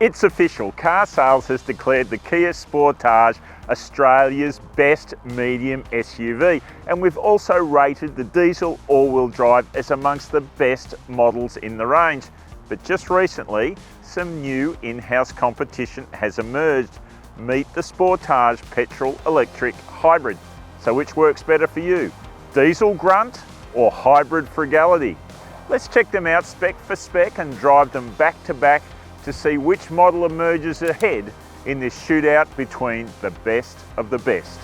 It's official, Car Sales has declared the Kia Sportage Australia's best medium SUV, and we've also rated the diesel all-wheel drive as amongst the best models in the range. But just recently, some new in-house competition has emerged. Meet the Sportage petrol-electric hybrid. So which works better for you? Diesel grunt or hybrid frugality? Let's check them out spec for spec and drive them back to back to see which model emerges ahead in this shootout between the best of the best.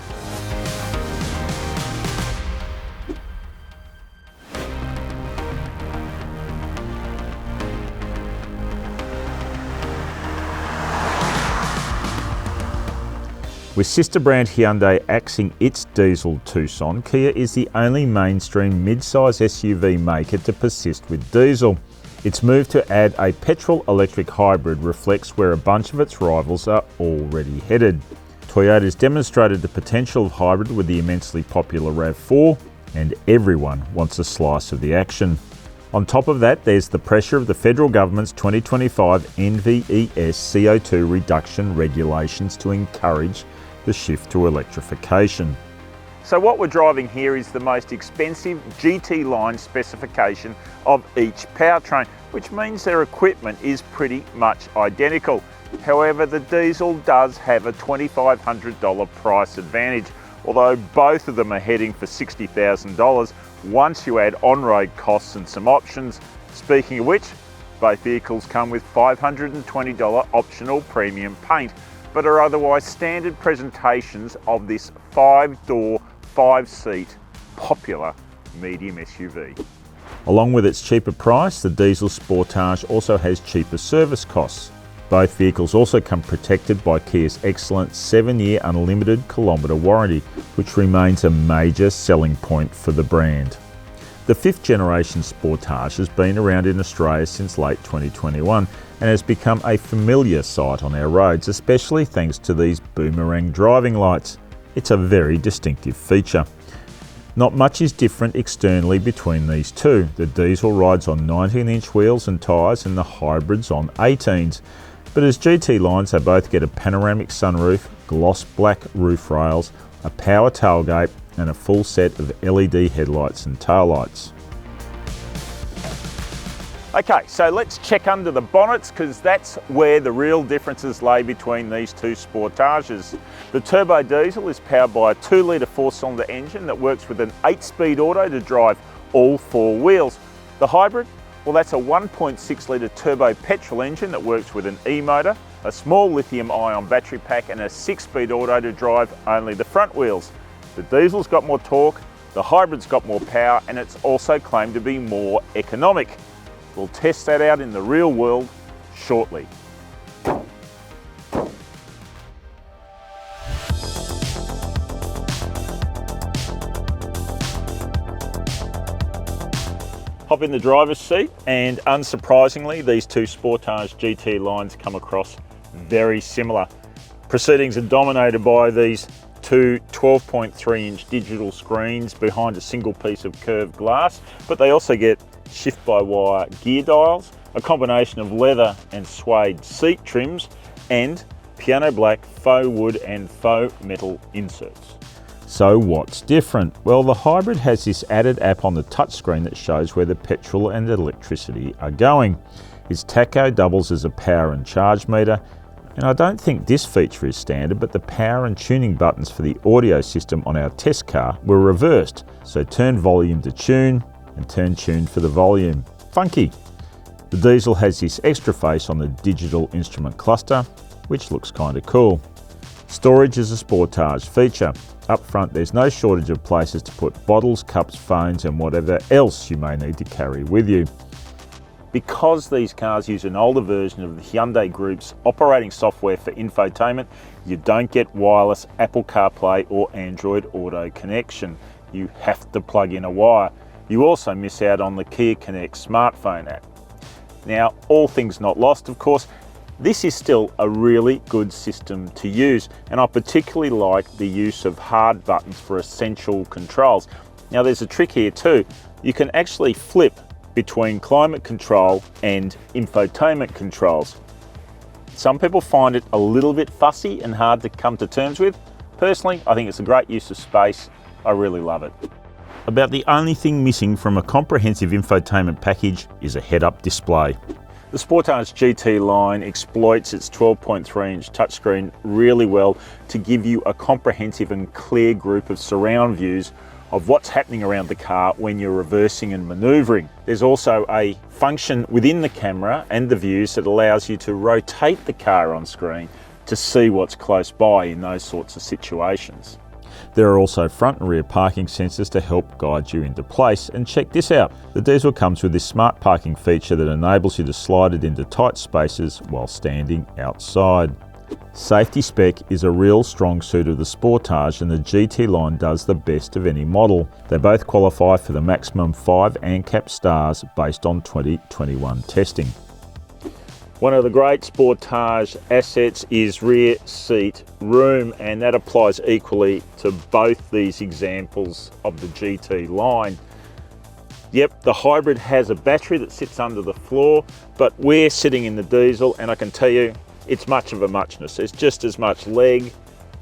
With sister brand Hyundai axing its diesel Tucson, Kia is the only mainstream mid-size SUV maker to persist with diesel. Its move to add a petrol-electric hybrid reflects where a bunch of its rivals are already headed. Toyota's demonstrated the potential of hybrid with the immensely popular RAV4, and everyone wants a slice of the action. On top of that, there's the pressure of the federal government's 2025 NVES CO2 reduction regulations to encourage the shift to electrification. So what we're driving here is the most expensive GT-Line specification of each powertrain, which means their equipment is pretty much identical. However, the diesel does have a $2,500 price advantage, although both of them are heading for $60,000 once you add on-road costs and some options. Speaking of which, both vehicles come with $520 optional premium paint, but are otherwise standard presentations of this 5-door, 5-seat popular medium SUV. Along with its cheaper price, the diesel Sportage also has cheaper service costs. Both vehicles also come protected by Kia's excellent 7-year unlimited kilometre warranty, which remains a major selling point for the brand. The 5th generation Sportage has been around in Australia since late 2021 and has become a familiar sight on our roads, especially thanks to these boomerang driving lights. It's a very distinctive feature. Not much is different externally between these two. The diesel rides on 19-inch wheels and tyres and the hybrid's on 18s. But as GT lines, they both get a panoramic sunroof, gloss black roof rails, a power tailgate and a full set of LED headlights and taillights. Okay, so let's check under the bonnets because that's where the real differences lay between these two Sportages. The turbo diesel is powered by a 2-litre 4-cylinder engine that works with an 8-speed auto to drive all 4 wheels. The hybrid, well, that's a 1.6-litre turbo petrol engine that works with an e-motor, a small lithium-ion battery pack and a 6-speed auto to drive only the front wheels. The diesel's got more torque, the hybrid's got more power, and it's also claimed to be more economic. We'll test that out in the real world shortly. Hop in the driver's seat, and unsurprisingly, these two Sportage GT lines come across very similar. Proceedings are dominated by these two 12.3-inch digital screens behind a single piece of curved glass, but they also get shift-by-wire gear dials, a combination of leather and suede seat trims, and piano black faux wood and faux metal inserts. So what's different? Well, the hybrid has this added app on the touchscreen that shows where the petrol and electricity are going. Its tacho doubles as a power and charge meter, and I don't think this feature is standard, but the power and tuning buttons for the audio system on our test car were reversed, so turn volume to tune and turn tune for the volume. Funky. The diesel has this extra face on the digital instrument cluster, which looks kind of cool. Storage is a Sportage feature. Up front, there's no shortage of places to put bottles, cups, phones and whatever else you may need to carry with you. Because these cars use an older version of the Hyundai Group's operating software for infotainment, you don't get wireless Apple CarPlay or Android Auto connection. You have to plug in a wire. You also miss out on the Kia Connect smartphone app. Now, all things not lost, of course, this is still a really good system to use, and I particularly like the use of hard buttons for essential controls. Now, there's a trick here too. You can actually flip between climate control and infotainment controls. Some people find it a little bit fussy and hard to come to terms with. Personally, I think it's a great use of space. I really love it. About the only thing missing from a comprehensive infotainment package is a head-up display. The Sportage GT-Line exploits its 12.3-inch touchscreen really well to give you a comprehensive and clear group of surround views of what's happening around the car when you're reversing and manoeuvring. There's also a function within the camera and the views that allows you to rotate the car on screen to see what's close by in those sorts of situations. There are also front and rear parking sensors to help guide you into place, and check this out. The diesel comes with this smart parking feature that enables you to slide it into tight spaces while standing outside. Safety spec is a real strong suit of the Sportage, and the GT line does the best of any model. They both qualify for the maximum 5 ANCAP stars based on 2021 testing. One of the great Sportage assets is rear seat room, and that applies equally to both these examples of the GT line. Yep, the Hybrid has a battery that sits under the floor, but we're sitting in the diesel, and I can tell you it's much of a muchness. There's just as much leg,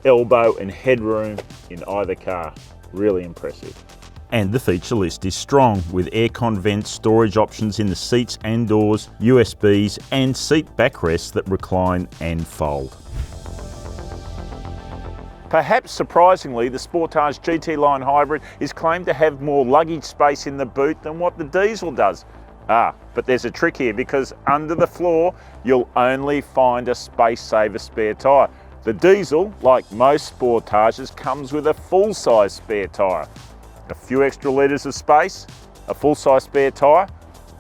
elbow and headroom in either car. Really impressive. And the feature list is strong, with aircon vents, storage options in the seats and doors, USBs and seat backrests that recline and fold. Perhaps surprisingly, the Sportage GT-Line Hybrid is claimed to have more luggage space in the boot than what the diesel does. But there's a trick here, because under the floor you'll only find a space saver spare tyre. The diesel, like most Sportages, comes with a full-size spare tyre. A few extra litres of space, a full-size spare tyre,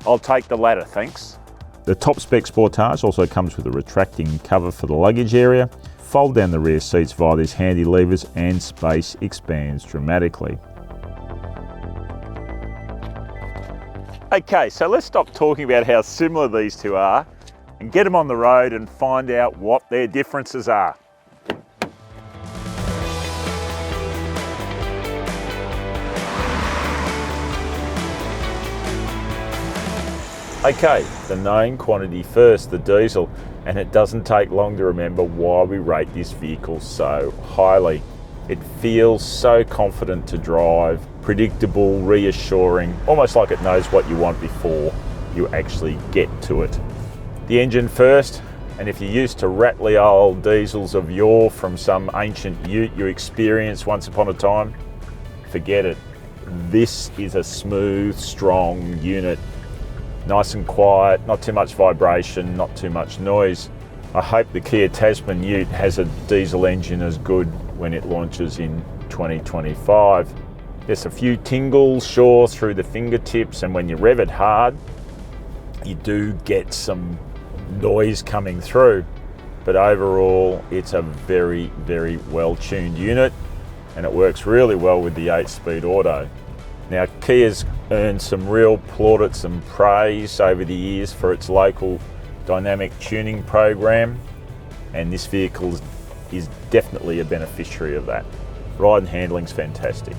I'll take the latter, thanks. The top spec Sportage also comes with a retracting cover for the luggage area. Fold down the rear seats via these handy levers and space expands dramatically. Okay, so let's stop talking about how similar these two are and get them on the road and find out what their differences are. Okay, the known quantity first, the diesel, and it doesn't take long to remember why we rate this vehicle so highly. It feels so confident to drive, predictable, reassuring, almost like it knows what you want before you actually get to it. The engine first, and if you're used to rattly old diesels of yore from some ancient ute you experienced once upon a time, forget it. This is a smooth, strong unit. Nice and quiet, not too much vibration, not too much noise. I hope the Kia Tasman Ute has a diesel engine as good when it launches in 2025. There's a few tingles, sure, through the fingertips, and when you rev it hard, you do get some noise coming through. But overall, it's a very, very well-tuned unit, and it works really well with the 8-speed auto. Now, Kia's earned some real plaudits and praise over the years for its local dynamic tuning program, and this vehicle is definitely a beneficiary of that. Ride and handling's fantastic.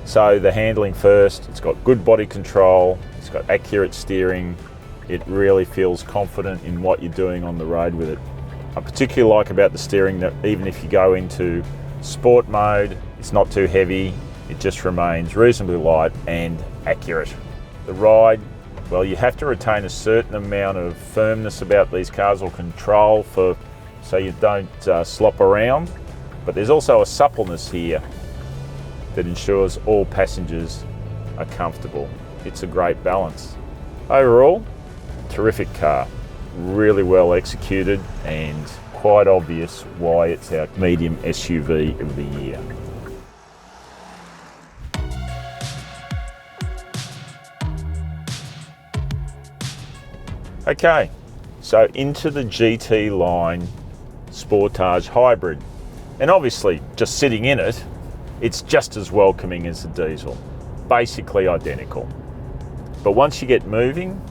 So the handling first, it's got good body control, it's got accurate steering, it really feels confident in what you're doing on the road with it. I particularly like about the steering that even if you go into sport mode, it's not too heavy. It just remains reasonably light and accurate. The ride, well, you have to retain a certain amount of firmness about these cars, or control, so you don't slop around. But there's also a suppleness here that ensures all passengers are comfortable. It's a great balance. Overall, terrific car. Really well executed and quite obvious why it's our medium SUV of the year. Okay, so into the GT-Line Sportage Hybrid. And obviously, just sitting in it, it's just as welcoming as the diesel. Basically identical. But once you get moving,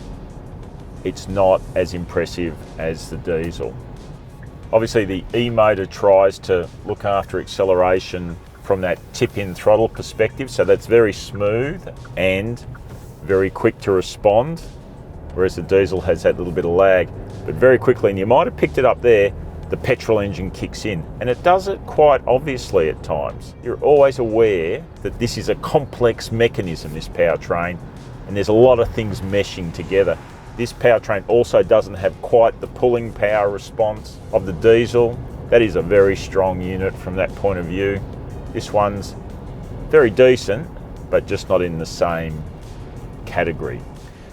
it's not as impressive as the diesel. Obviously, the e-motor tries to look after acceleration from that tip-in throttle perspective, so that's very smooth and very quick to respond, whereas the diesel has that little bit of lag. But very quickly, and you might have picked it up there, the petrol engine kicks in, and it does it quite obviously at times. You're always aware that this is a complex mechanism, this powertrain, and there's a lot of things meshing together. This powertrain also doesn't have quite the pulling power response of the diesel. That is a very strong unit from that point of view. This one's very decent, but just not in the same category.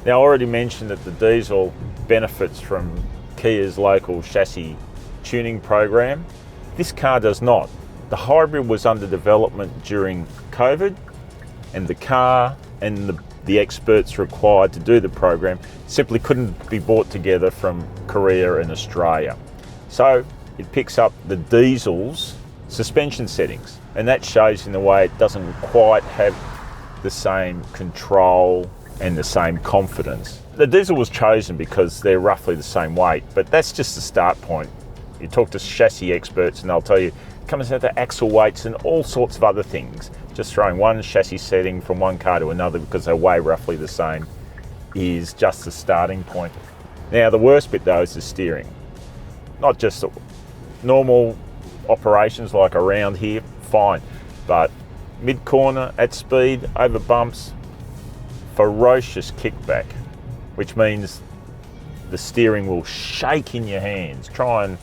Now, I already mentioned that the diesel benefits from Kia's local chassis tuning program. This car does not. The hybrid was under development during COVID, and the car and the experts required to do the program simply couldn't be brought together from Korea and Australia. So it picks up the diesel's suspension settings, and that shows in the way it doesn't quite have the same control and the same confidence. The diesel was chosen because they're roughly the same weight, but that's just the start point. You talk to chassis experts and they'll tell you it comes out to axle weights and all sorts of other things. Just throwing one chassis setting from one car to another because they weigh roughly the same is just the starting point. Now, the worst bit though is the steering. Not just normal operations like around here, fine, but mid-corner, at speed, over bumps, ferocious kickback, which means the steering will shake in your hands. Try and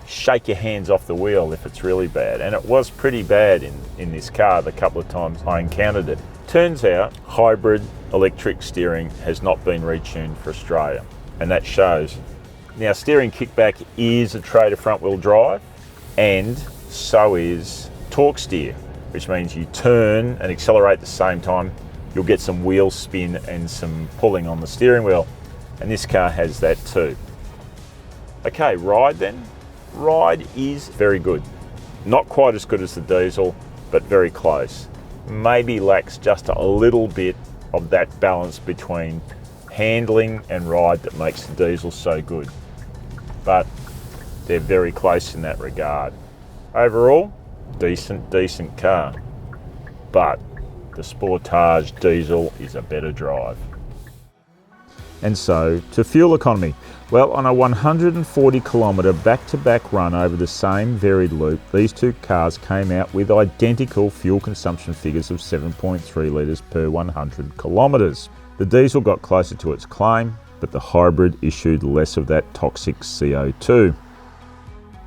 shake your hands off the wheel if it's really bad. And it was pretty bad in this car the couple of times I encountered it. Turns out hybrid electric steering has not been retuned for Australia, and that shows. Now, steering kickback is a trait of front wheel drive, and so is torque steer, which means you turn and accelerate at the same time. You'll get some wheel spin and some pulling on the steering wheel, and this car has that too. Okay, ride then. Ride is very good. Not quite as good as the diesel, but very close. Maybe lacks just a little bit of that balance between handling and ride that makes the diesel so good. But they're very close in that regard. Overall, decent car. But the Sportage diesel is a better drive. And so, to fuel economy. Well, on a 140 kilometre back-to-back run over the same varied loop, these two cars came out with identical fuel consumption figures of 7.3 litres per 100 kilometres. The diesel got closer to its claim, but the hybrid issued less of that toxic CO2.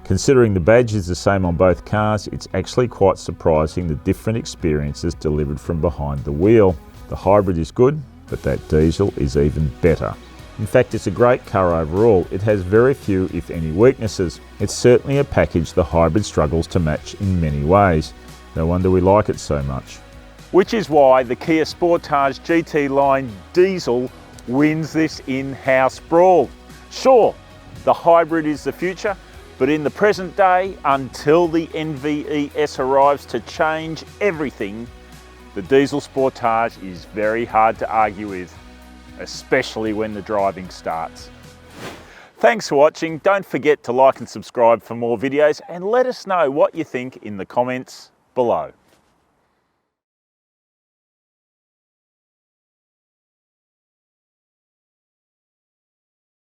Considering the badge is the same on both cars, it's actually quite surprising the different experiences delivered from behind the wheel. The hybrid is good, but that diesel is even better. In fact, it's a great car overall. It has very few, if any, weaknesses. It's certainly a package the hybrid struggles to match in many ways. No wonder we like it so much. Which is why the Kia Sportage GT-Line diesel wins this in-house brawl. Sure, the hybrid is the future, but in the present day, until the NVES arrives to change everything, the diesel Sportage is very hard to argue with, especially when the driving starts. Thanks for watching. Don't forget to like and subscribe for more videos, and let us know what you think in the comments below.